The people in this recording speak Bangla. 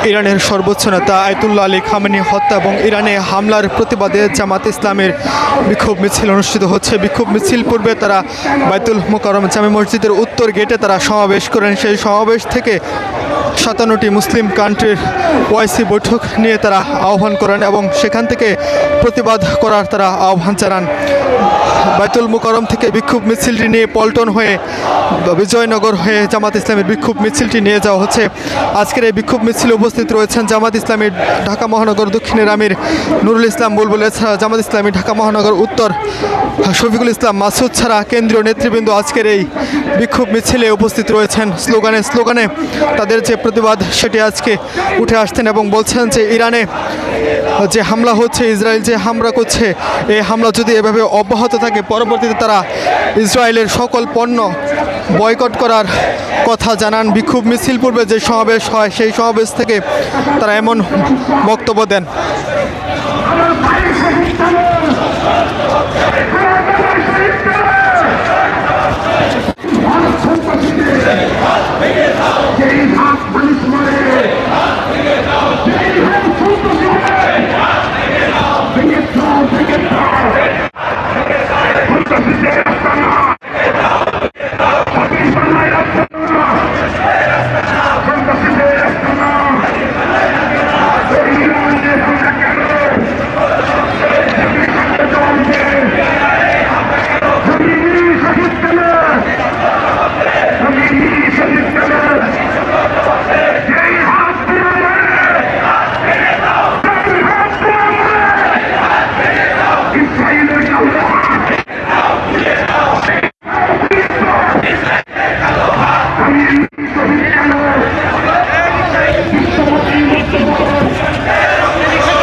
ইরানের সর্বোচ্চ নেতা আয়াতুল্লাহ আলী খামেনি হত্যা এবং ইরানে হামলার প্রতিবাদে জামাত ইসলামের বিক্ষোভ মিছিল অনুষ্ঠিত হচ্ছে। বিক্ষোভ মিছিল পূর্বে তারা বাইতুল মোকাররম জামে মসজিদের উত্তর গেটে তারা সমাবেশ করেন। সেই সমাবেশ থেকে 57টি মুসলিম কান্ট্রির ওআইসি বৈঠক নিয়ে তারা আহ্বান করেন এবং সেখান থেকে প্রতিবাদ করার তারা আহ্বান জানান। বাইতুল মোকাররম থেকে বিক্ষোভ মিছিলটি নিয়ে পল্টন হয়ে বিজয়নগর হয়ে জামাত ইসলামের বিক্ষোভ মিছিলটি নিয়ে যাওয়া হচ্ছে। আজকের এই বিক্ষোভ মিছিলে উপস্থিত রয়েছেন জামাত ইসলামী ঢাকা মহানগর দক্ষিণের আমির নুরুল ইসলাম বুলবুল, এছাড়া জামাত ইসলামী ঢাকা মহানগর উত্তর শফিকুল ইসলাম মাসুদ ছাড়া কেন্দ্রীয় নেতৃবৃন্দ আজকের এই বিক্ষোভ মিছিলে উপস্থিত রয়েছেন। স্লোগানে তাদের যে প্রতিবাদ সেটি আজকে উঠে আসছেন এবং বলছেন যে ইরানে যে হামলা হচ্ছে, ইসরায়েল যে হামলা করছে, এই হামলা যদি এভাবে অব্যাহত থাকে পরবর্তীতে তারা ইসরায়েলের সকল পণ্য বয়কট করার কথা জানান। বিক্ষোভ মিছিল পূর্বে যে সমাবেশ হয় সেই সমাবেশ থেকে তারা এমন বক্তব্য দেন।